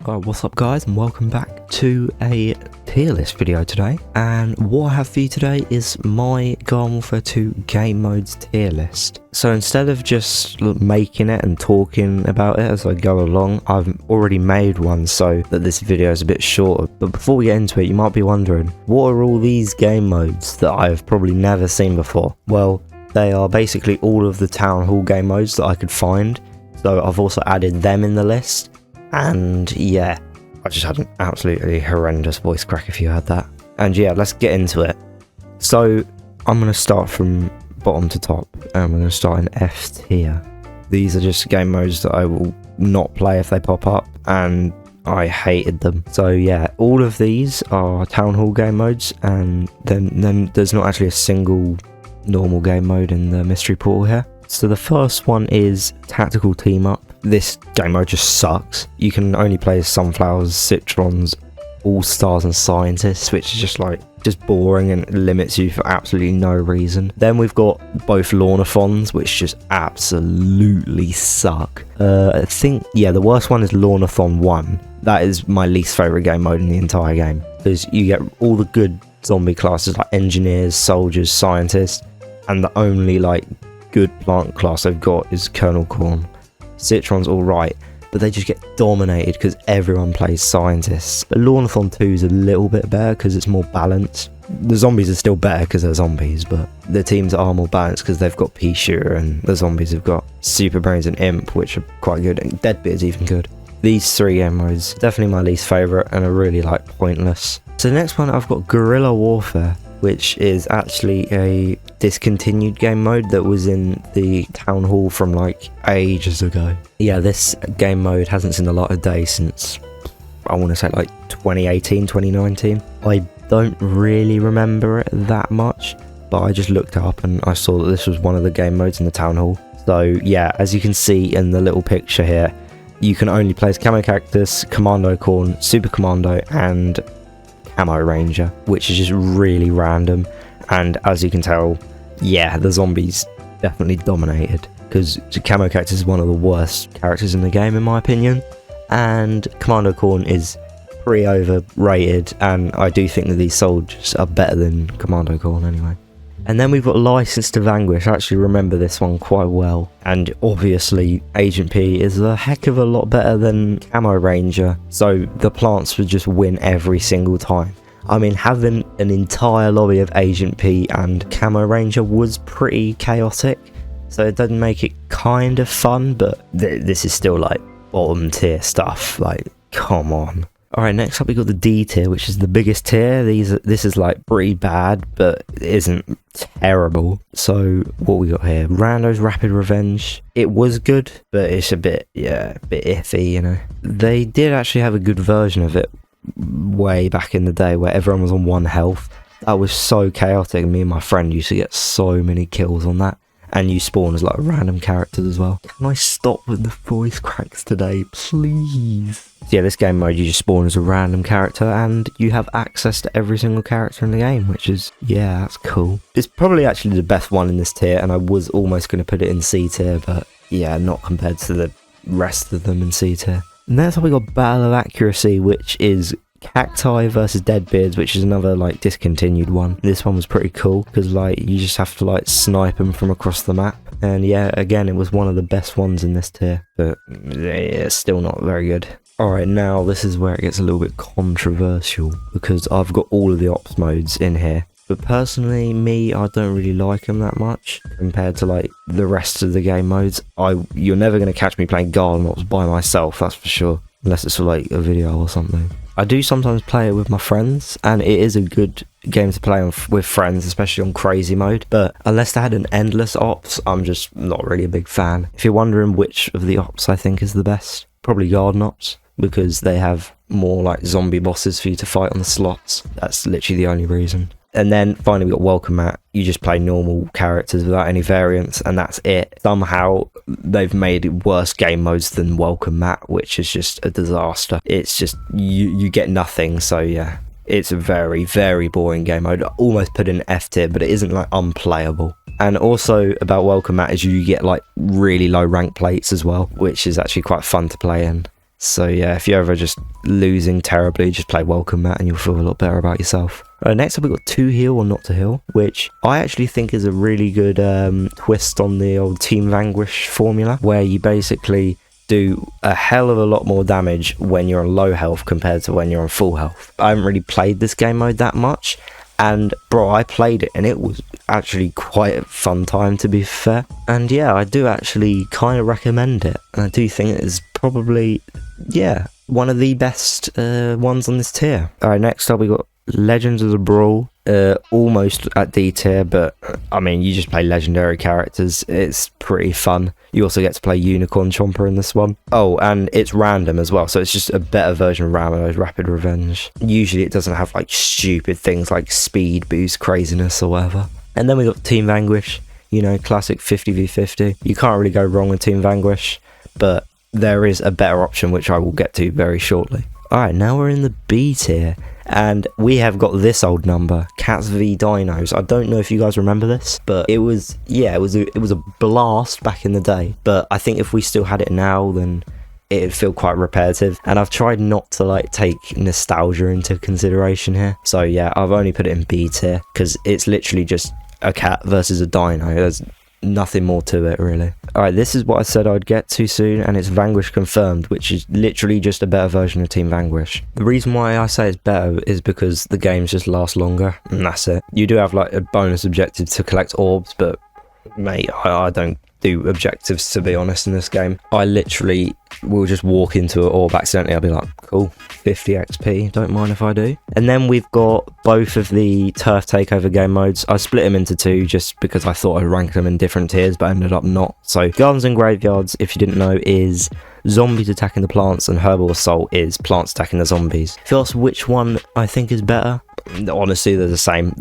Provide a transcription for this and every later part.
What's up guys, and welcome back to a tier list video today. And what I have for you today is my Garden Warfare 2 game modes tier list. So instead of just making it and talking about it as I go along, I've already made one so that this video is a bit shorter. But before we get into it, you might be wondering, what are all these game modes that I've probably never seen before? Well, they are basically all of the Town Hall game modes that I could find. So I've also added them in the list. And yeah, I just had an absolutely horrendous voice crack if you heard that. And yeah, let's get into it. So I'm going to start from bottom to top, and we're going to start in F tier. These are just game modes that I will not play if they pop up, and I hated them. So yeah, all of these are Town Hall game modes, and then there's not actually a single normal game mode in the mystery portal here. So the first one is Tactical Team Up. This game mode just sucks. You can only play as Sunflowers, Citrons, All-Stars and Scientists, which is just boring and limits you for absolutely no reason. Then we've got both Lornathons, which just absolutely suck. I think, yeah, the worst one is Lornathon 1. That is my least favourite game mode in the entire game, because you get all the good zombie classes like Engineers, Soldiers, Scientists, and the only good plant class they've got is Colonel Corn. Citron's alright, but they just get dominated because everyone plays Scientists. But Lornathon 2 is a little bit better because it's more balanced. The zombies are still better because they're zombies, but the teams are more balanced because they've got Pea Shooter, and the zombies have got Super Brains and Imp, which are quite good, and Deadbeard's even good. These three game modes, definitely my least favourite, and are really pointless. So the next one, I've got Guerrilla Warfare, which is actually a discontinued game mode that was in the Town Hall from ages ago. Yeah, this game mode hasn't seen the light of day since, I want to say 2018, 2019. I don't really remember it that much, but I just looked it up and I saw that this was one of the game modes in the Town Hall. So yeah, as you can see in the little picture here, you can only play as Camo Cactus, Commando Corn, Super Commando and Camo Ranger, which is just really random. And as you can tell, yeah, the zombies definitely dominated, because Camo Cactus is one of the worst characters in the game in my opinion, and Commando Corn is pretty overrated, and I do think that these soldiers are better than Commando Corn anyway. And then we've got License to Vanquish. I actually remember this one quite well, and obviously Agent P is a heck of a lot better than Camo Ranger, so the plants would just win every single time. I mean, having an entire lobby of Agent P and Camo Ranger was pretty chaotic, so it doesn't make it kind of fun, but this is still bottom tier stuff, come on. Alright, next up we got the D tier, which is the biggest tier. This is pretty bad, but it isn't terrible. So what we got here, Rando's Rapid Revenge. It was good, but it's a bit iffy, you know. They did actually have a good version of it way back in the day where everyone was on 1 health. That was so chaotic, and me and my friend used to get so many kills on that. And you spawn as random characters as well. Can I stop with the voice cracks today, please? So yeah, this game mode, you just spawn as a random character and you have access to every single character in the game, which is, yeah, that's cool. It's probably actually the best one in this tier, and I was almost going to put it in C tier, but yeah, not compared to the rest of them in C tier. And that's how we got Battle of Accuracy, which is Cacti versus Deadbeards, which is another discontinued one. This one was pretty cool because you just have to snipe them from across the map, and yeah, again, it was one of the best ones in this tier, but yeah, still not very good. Alright, now this is where it gets a little bit controversial, because I've got all of the ops modes in here, but personally, I don't really like them that much compared to the rest of the game modes. You're never going to catch me playing Garden Ops by myself, that's for sure, unless it's for a video or something. I do sometimes play it with my friends, and it is a good game to play with friends, especially on crazy mode, but unless they had an endless ops, I'm just not really a big fan. If you're wondering which of the ops I think is the best, probably Garden Ops, because they have more zombie bosses for you to fight on the slots. That's literally the only reason. And then finally we got Welcome Mat. You just play normal characters without any variants, and that's it. Somehow they've made worse game modes than Welcome Mat, which is just a disaster. It's just, you get nothing, so yeah. It's a very, very boring game mode. I almost put in F tier, but it isn't unplayable. And also about Welcome Mat is you get really low rank plates as well, which is actually quite fun to play in. So yeah, if you're ever just losing terribly, just play Welcome Mat and you'll feel a lot better about yourself. Next up we've got 2 heal or not to heal, which I actually think is a really good twist on the old Team Vanquish formula, where you basically do a hell of a lot more damage when you're on low health compared to when you're on full health. I haven't really played this game mode that much, and bro, I played it and it was actually quite a fun time, to be fair. And yeah, I do actually kind of recommend it, and I do think it is probably, yeah, one of the best ones on this tier. Alright, next up we got Legends of the Brawl, almost at D tier, but I mean, you just play legendary characters. It's pretty fun. You also get to play Unicorn Chomper in this one. Oh, and it's random as well, so it's just a better version of Ramelo's Rapid Revenge. Usually it doesn't have like stupid things like speed boost craziness or whatever. And then we got Team Vanquish, you know, classic 50v50. You can't really go wrong with Team Vanquish, but there is a better option which I will get to very shortly. Alright, now we're in the B tier, and we have got this old number, Cats v Dinos. I don't know if you guys remember this, but it was, yeah, it was a blast back in the day. But I think if we still had it now, then it'd feel quite repetitive. And I've tried not to like take nostalgia into consideration here. So yeah, I've only put it in B tier because it's literally just a cat versus a dino. There's nothing more to it really. Alright, this is what I said I'd get to soon, and it's Vanquish Confirmed, which is literally just a better version of Team Vanquish. The reason why I say it's better is because the games just last longer, and that's it. You do have like a bonus objective to collect orbs, but mate, I don't do objectives, to be honest, in this game. I literally will just walk into an orb accidentally. I'll be like, cool, 50 XP, don't mind if I do. And then we've got both of the turf takeover game modes. I split them into 2 just because I thought I'd rank them in different tiers, but ended up not. So Gardens and Graveyards, if you didn't know, is zombies attacking the plants, and Herbal Assault is plants attacking the zombies. If you ask which one I think is better, honestly, they're the same.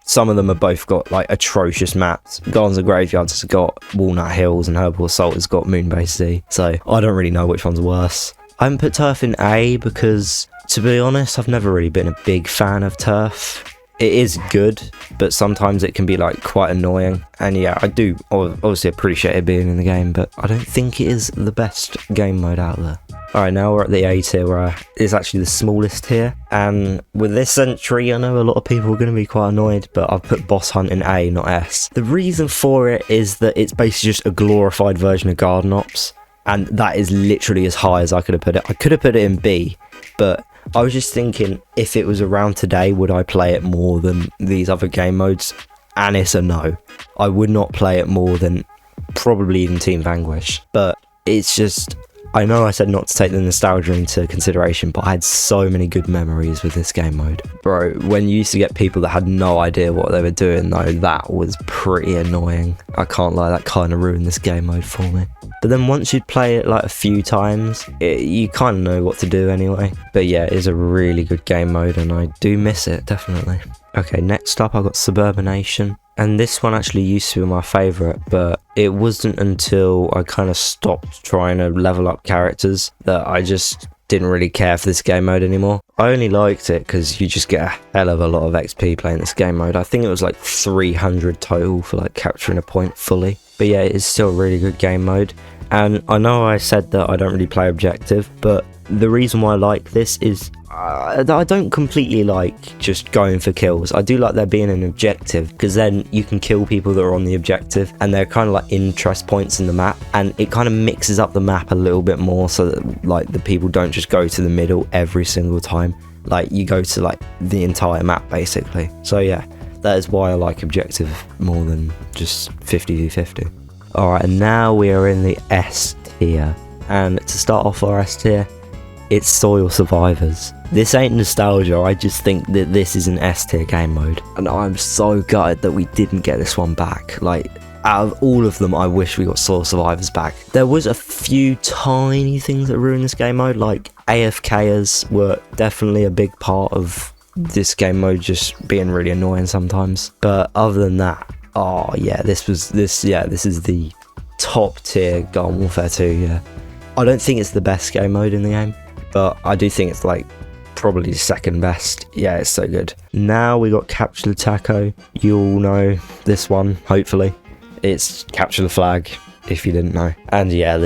Some of them have both got like atrocious maps. Gardens and Graveyards has got Walnut Hills, and Herbal Assault has got Moonbase Sea. So I don't really know which one's worse. I haven't put turf in A because, to be honest, I've never really been a big fan of turf. It is good, but sometimes it can be like quite annoying. And yeah, I do obviously appreciate it being in the game, but I don't think it is the best game mode out there. Alright, now we're at the A tier, where it's actually the smallest tier. And with this entry, I know a lot of people are going to be quite annoyed, but I've put Boss Hunt in A, not S. The reason for it is that it's basically just a glorified version of Garden Ops, and that is literally as high as I could have put it. I could have put it in B, but I was just thinking, if it was around today, would I play it more than these other game modes? And it's a no. I would not play it more than probably even Team Vanquish. But it's just, I know I said not to take the nostalgia into consideration, but I had so many good memories with this game mode. Bro, when you used to get people that had no idea what they were doing though, that was pretty annoying. I can't lie, that kind of ruined this game mode for me. But then once you'd play it like a few times, you kind of know what to do anyway. But yeah, it is a really good game mode, and I do miss it, definitely. Okay, next up I've got Suburbanation. And this one actually used to be my favourite, but it wasn't until I kind of stopped trying to level up characters that I just didn't really care for this game mode anymore. I only liked it because you just get a hell of a lot of XP playing this game mode. I think it was like 300 total for like capturing a point fully. But yeah, it's still a really good game mode. And I know I said that I don't really play objective, but the reason why I like this is I don't completely like just going for kills. I do like there being an objective, because then you can kill people that are on the objective, and they're kind of like interest points in the map, and it kind of mixes up the map a little bit more, so that like the people don't just go to the middle every single time. Like you go to like the entire map basically. So yeah, that is why I like objective more than just 50v50. Alright, and now we are in the S tier, and to start off our S tier, it's Soil Survivors. This ain't nostalgia, I just think that this is an S tier game mode, and I'm so gutted that we didn't get this one back. Like, out of all of them, I wish we got Soil Survivors back. There was a few tiny things that ruined this game mode, like AFKers were definitely a big part of this game mode just being really annoying sometimes. But other than that, oh yeah, this is the top tier Garden Warfare 2, yeah. I don't think it's the best game mode in the game, but I do think it's like probably second best. Yeah, it's so good. Now we got Capture the Taco. You all know this one, hopefully. It's capture the flag. if you didn't know. And yeah,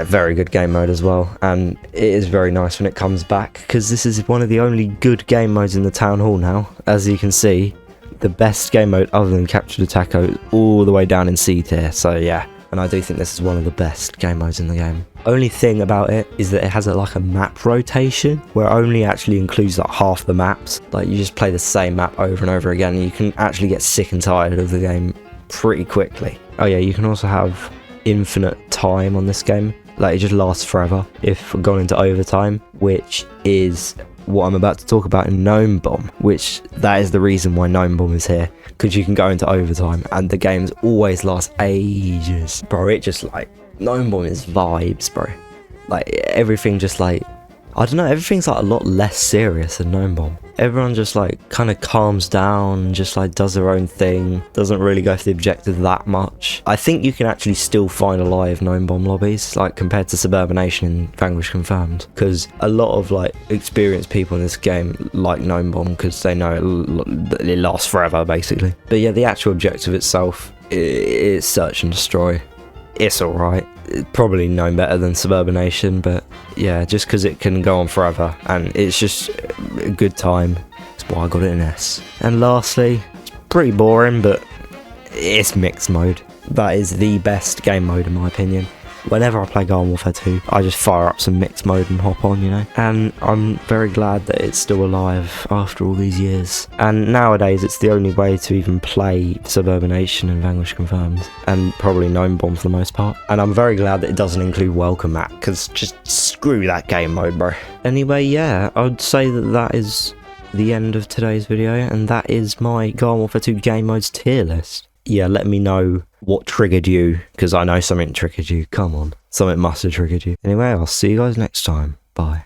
very good game mode as well, and it is very nice when it comes back, because this is one of the only good game modes in the town hall now. As you can see, the best game mode other than Capture the Taco is all the way down in C tier, so yeah. And I do think this is one of the best game modes in the game. Only thing about it is that it has like a map rotation, where it only actually includes like half the maps. Like you just play the same map over and over again, and you can actually get sick and tired of the game pretty quickly. Oh yeah, you can also have infinite time on this game. Like it just lasts forever if going into overtime, which is what I'm about to talk about in Gnome Bomb, which that is the reason why Gnome Bomb is here, because you can go into overtime and the games always last ages. Bro, it just like, Gnome Bomb is vibes, bro. Like everything just like, I don't know, everything's like a lot less serious than Gnome Bomb. Everyone just like kind of calms down, just like does their own thing, doesn't really go for the objective that much. I think you can actually still find a live Gnome Bomb lobbies, like compared to Suburbanation and Vanquish Confirmed, because a lot of like experienced people in this game like Gnome Bomb because they know it lasts forever basically. But yeah, the actual objective itself is search and destroy. It's alright. Probably known better than Suburbanation, but yeah, just because it can go on forever and it's just a good time, that's why I got it in S. And lastly, it's pretty boring, but it's mixed mode. That is the best game mode in my opinion. Whenever I play Garden Warfare 2, I just fire up some mixed mode and hop on, you know. And I'm very glad that it's still alive after all these years. And nowadays, it's the only way to even play Suburbanation and Vanquish Confirmed, and probably Gnome Bomb for the most part. And I'm very glad that it doesn't include Welcome Mat, because just screw that game mode, bro. Anyway, yeah, I would say that is the end of today's video, and that is my Garden Warfare 2 Game Modes tier list. Yeah, let me know what triggered you, because I know something triggered you. Come on, something must have triggered you. Anyway, I'll see you guys next time. Bye.